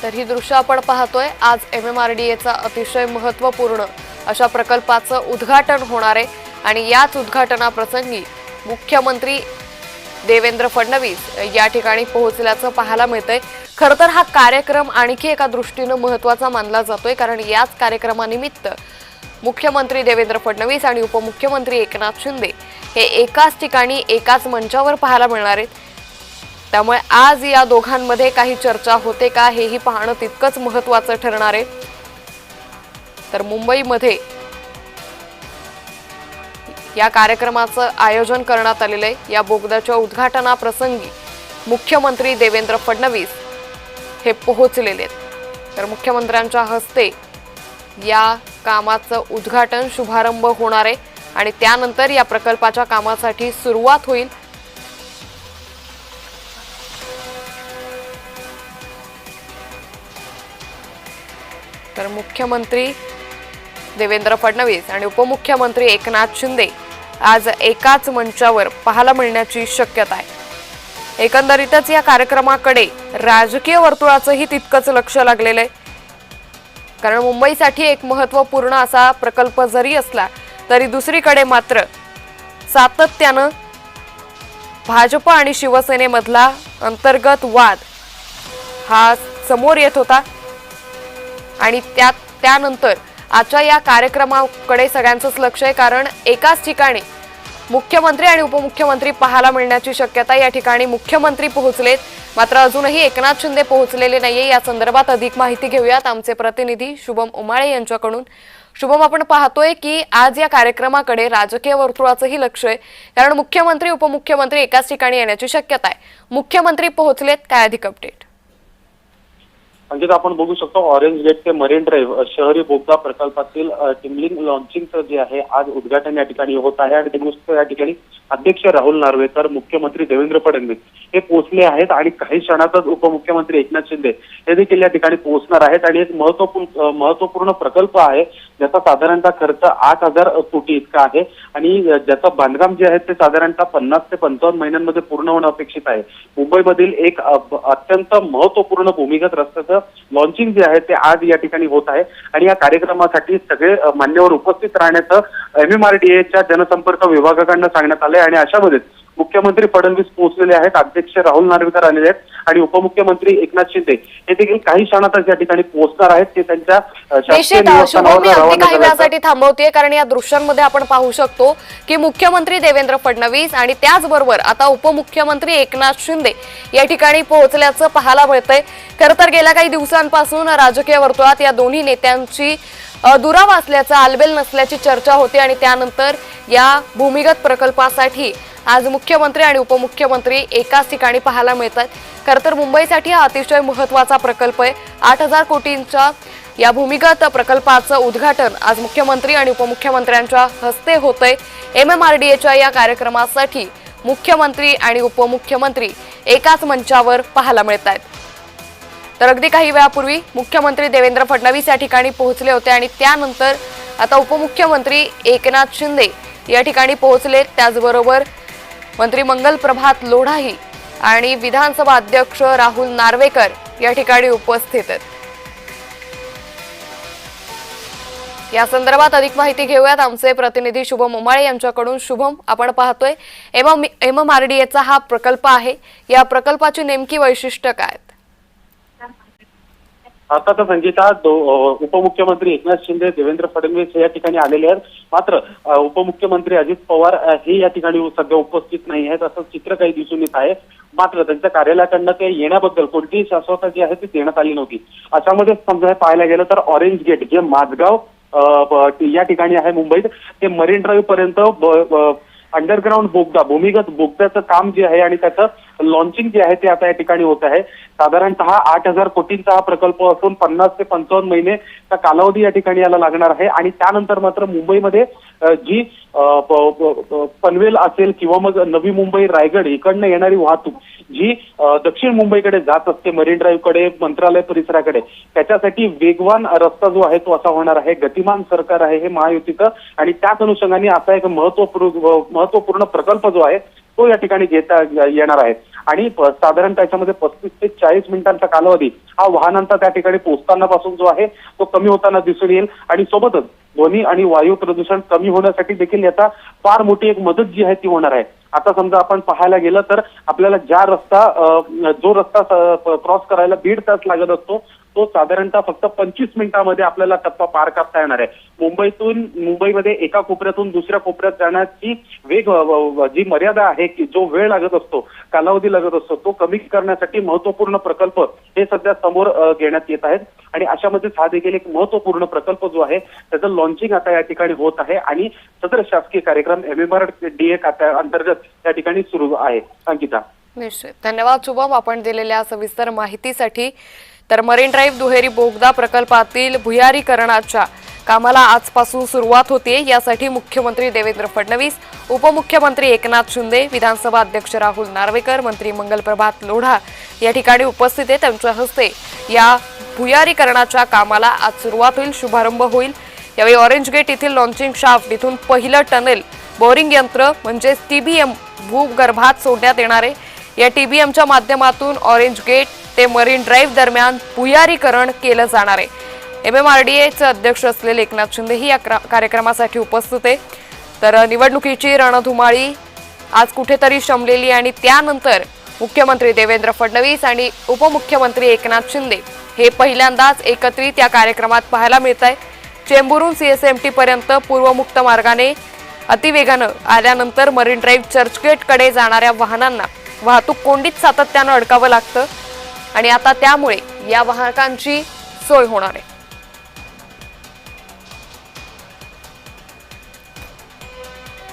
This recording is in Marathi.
तर ही दृश्य आपण पाहतोय। आज MMRDAचा अतिशय महत्त्वपूर्ण अशा प्रकल्पाचं उद्घाटन होणार आहे आणि याच उद्घाटनाप्रसंगी मुख्यमंत्री देवेंद्र फडणवीस या ठिकाणी पोहोचल्याचं पाहायला मिळतंय। खरं तर हा कार्यक्रम आणखी एका दृष्टीने महत्त्वाचा मानला जातोय, कारण याच कार्यक्रमानिमित्त मुख्यमंत्री देवेंद्र फडणवीस आणि उपमुख्यमंत्री एकनाथ शिंदे हे एकाच ठिकाणी एकाच मंचावर पाहायला मिळणार आहेत। त्यामुळे आज या दोघांमध्ये काही चर्चा होते का हेही पाहणं तितकंच महत्त्वाचं ठरणार आहे। तर मुंबईमध्ये या कार्यक्रमाचं आयोजन करण्यात आलेलं आहे। या बोगद्याच्या उद्घाटनाप्रसंगी मुख्यमंत्री देवेंद्र फडणवीस हे पोहोचलेले आहेत। तर मुख्यमंत्र्यांच्या हस्ते या कामाचं उद्घाटन शुभारंभ होणार आहे आणि त्यानंतर या प्रकल्पाच्या कामासाठी सुरुवात होईल। तर मुख्यमंत्री देवेंद्र फडणवीस आणि उपमुख्यमंत्री एकनाथ शिंदे आज एकाच मंचावर पाहायला मिळण्याची शक्यता आहे। एकंदरीतच या कार्यक्रमाकडे राजकीय वर्तुळाचंही तितकंच लक्ष लागलेलं आहे, कारण मुंबईसाठी एक महत्त्वपूर्ण असा प्रकल्प जरी असला तरी दुसरीकडे मात्र सातत्यानं भाजप आणि शिवसेनेमधला अंतर्गत वाद हा समोर येत होता आणि त्यानंतर आजच्या या कार्यक्रमाकडे सगळ्यांचंच लक्ष आहे, कारण एकाच ठिकाणी मुख्यमंत्री आणि उपमुख्यमंत्री पाहायला मिळण्याची शक्यता। या ठिकाणी मुख्यमंत्री पोहोचलेत, मात्र अजूनही एकनाथ शिंदे पोहोचलेले नाहीये। या संदर्भात अधिक माहिती घेऊयात आमचे प्रतिनिधी शुभम उमाळे यांच्याकडून। शुभम, आपण पाहतोय की आज या कार्यक्रमाकडे राजकीय वर्तुळाचंही लक्ष आहे, कारण मुख्यमंत्री उपमुख्यमंत्री एकाच ठिकाणी येण्याची शक्यता आहे। मुख्यमंत्री पोहोचलेत, काय अधिक अपडेट? म्हणजे आपण बघू शकतो ऑरेंज गेट ते मरीन ड्राईव्ह शहरी बोगदा प्रकल्पातील टिमलिंग लॉन्चिंगचं जे आहे आज उद्घाटन या ठिकाणी होत आहे आणि ते या ठिकाणी अध्यक्ष राहुल नार्वेकर, मुख्यमंत्री देवेंद्र फडणवीस हे पोहोचले आहेत आणि काही क्षणातच उपमुख्यमंत्री एकनाथ शिंदे हे देखील या ठिकाणी पोहोचणार आहेत। आणि एक महत्वपूर्ण प्रकल्प आहे ज्याचा साधारणतः खर्च 8,000 कोटी इतका आहे आणि ज्याचं बांधकाम जे आहे ते साधारणतः 50 ते 55 महिन्यांमध्ये पूर्ण होणं अपेक्षित आहे। मुंबईमधील एक अत्यंत महत्वपूर्ण भूमिगत रस्त्याचं लॉन्चिंग जे आहे ते आज या ठिकाणी होत आहे आणि या कार्यक्रमासाठी सगळे मान्यवर उपस्थित राहण्याचं MMRDAच्या जनसंपर्क विभागाकडून सांगण्यात आलंय आणि अशामध्ये मुख्यमंत्री फडणवीस पोहोचलेले आहेत, अध्यक्ष राहुल नार्वेकर आलेले आहेत आणि उपमुख्यमंत्री एकनाथ शिंदे हे देखील काही क्षणातच या ठिकाणी पोहोचणार आहेत। ते त्यांच्या काही वेळासाठी थांबवतेय, कारण या दृश्यांमध्ये आपण पाहू शकतो की मुख्यमंत्री देवेंद्र फडणवीस आणि त्याचबरोबर आता उपमुख्यमंत्री एकनाथ शिंदे या ठिकाणी पोहोचल्याचं पाहायला मिळतंय। खरं तर गेल्या काही दिवसांपासून राजकीय वर्तुळात या दोन्ही नेत्यांची दुरावा असल्याचा, आलबेल नसल्याची चर्चा होती आणि त्यानंतर या भूमिगत प्रकल्पासाठी आज मुख्यमंत्री आणि उपमुख्यमंत्री एकाच ठिकाणी पाहायला मिळतात। खरं तर मुंबईसाठी हा अतिशय महत्त्वाचा प्रकल्प आहे। 8,000 कोटींच्या या भूमिगत प्रकल्पाचं उद्घाटन आज मुख्यमंत्री आणि उपमुख्यमंत्र्यांच्या हस्ते होतंय। MMRDAच्या या कार्यक्रमासाठी मुख्यमंत्री आणि उपमुख्यमंत्री एकाच मंचावर पाहायला मिळतात। तर अगदी काही वेळापूर्वी मुख्यमंत्री देवेंद्र फडणवीस या ठिकाणी पोहोचले होते आणि त्यानंतर आता उपमुख्यमंत्री एकनाथ शिंदे या ठिकाणी पोहोचले। त्याचबरोबर मंत्री मंगल प्रभात लोढाही आणि विधानसभा अध्यक्ष राहुल नार्वेकर या ठिकाणी उपस्थित आहेत। या संदर्भात अधिक माहिती घेऊयात आमचे प्रतिनिधी शुभम उमाळे यांच्याकडून। शुभम, आपण पाहतोय MMRDAचा हा प्रकल्प आहे, या प्रकल्पाची नेमकी वैशिष्ट्य काय? आता तर संगीता उपमुख्यमंत्री एकनाथ शिंदे, देवेंद्र फडणवीस हे या ठिकाणी आलेले आहेत, मात्र उपमुख्यमंत्री अजित पवार हे या ठिकाणी सध्या उपस्थित नाही आहेत असं चित्र काही दिसून येत आहे। मात्र त्यांच्या कार्यालयाकडनं ते येण्याबद्दल कोणतीही शाश्वता जी आहे ती देण्यात आली नव्हती। अशामध्ये समजा पाहायला गेलं तर ऑरेंज गेट जे माझगाव या ठिकाणी आहे मुंबईत, ते मरीन ड्राईव्ह पर्यंत अंडरग्राऊंड बोगदा, भूमिगत बोगद्याचं काम जे आहे आणि त्याचं लॉन्चिंग जे आहे ते आता या ठिकाणी होत आहे। साधारणतः 8,000 कोटींचा हा प्रकल्प असून 50 ते 55 महिनेचा कालावधी या ठिकाणी याला लागणार आहे आणि त्यानंतर मात्र मुंबईमध्ये जी पनवेल असेल किंवा मग नवी मुंबई, रायगड इकडनं येणारी वाहतूक जी दक्षिण मुंबईकडे जात असते, मरीन ड्राईव्ह कडे, मंत्रालय परिसराकडे, त्याच्यासाठी वेगवान रस्ता जो आहे तो असा होणार आहे। गतिमान सरकार आहे हे महायुतीचं आणि त्याच अनुषंगाने असा एक महत्वपूर्ण प्रकल्प जो आहे तो या ठिकाणी घेता येणार आहे। आणि साधारण त्याच्यामध्ये 35 ते 40 मिनिटांचा कालावधी हा वाहनांचा त्या ठिकाणी पोहोचताना पासून जो आहे तो कमी होताना दिसून येईल आणि सोबतच ध्वनी आणि वायू प्रदूषण कमी होण्यासाठी देखील याचा फार मोठी एक मदत जी आहे ती होणार आहे. आता समजा आपण पाहायला गेलं तर आपल्याला जो रस्ता क्रॉस करायला 1.5 तास लागत असतो तो साधारणतः फक्त 25 मिनिटांमध्ये आपल्याला टप्पा पार करता येणार आहे. मुंबईमध्ये एका कोपऱ्यातून दुसऱ्या कोपऱ्यात जाण्याची जी मर्यादा आहे की जो वेळ लागत असतो, कालावधी लागत असतो, तो कमी करण्यासाठी महत्वपूर्ण प्रकल्प हे सध्या समोर घेण्यात येत आहेत आणि अशामध्येच हा देखील एक महत्वपूर्ण प्रकल्प जो आहे त्याचं लॉन्चिंग आता या ठिकाणी होत आहे आणि सदर शासकीय कार्यक्रम MMRDA अंतर्गत या ठिकाणी सुरू आहे. अंकिता. निश्चित. धन्यवाद शुभम, आपण दिलेल्या सविस्तर माहितीसाठी. तर मरीन ड्राईव्ह दुहेरी बोगदा प्रकल्पातील भुयारीकरणाच्या कामाला आजपासून सुरुवात होते. यासाठी मुख्यमंत्री देवेंद्र फडणवीस, उपमुख्यमंत्री एकनाथ शिंदे, विधानसभा अध्यक्ष राहुल नार्वेकर, मंत्री मंगलप्रभात लोढा या ठिकाणी उपस्थित आहेत. त्यांच्या हस्ते या भुयारीकरणाच्या कामाला आज सुरुवात होईल, शुभारंभ होईल. यावेळी ऑरेंज गेट येथील लॉन्चिंग शाफ्ट इथून पहिलं टनेल बोरिंग यंत्र म्हणजे TBM भूगर्भात सोडण्यात येणार आहे. या TBMच्या माध्यमातून ऑरेंज गेट ते मरीन ड्राईव्ह दरम्यान भुयारीकरण केलं जाणार आहे. MMRDAचे अध्यक्ष असलेले एकनाथ शिंदेही या कार्यक्रमासाठी उपस्थित आहे. तर निवडणुकीची रणधुमाळी आज कुठेतरी शमलेली आणि त्यानंतर मुख्यमंत्री देवेंद्र फडणवीस आणि उपमुख्यमंत्री एकनाथ शिंदे हे पहिल्यांदाच एकत्रित या कार्यक्रमात पाहायला मिळत आहे. चेंबूरहून CSMT पर्यंत पूर्वमुक्त मार्गाने अतिवेगानं आल्यानंतर मरीन ड्राईव्ह चर्चगेटकडे जाणाऱ्या वाहनांना वाहतूक कोंडीत सातत्यानं अडकावं लागतं आणि आता त्यामुळे या वाहकांची सोय होणार आहे.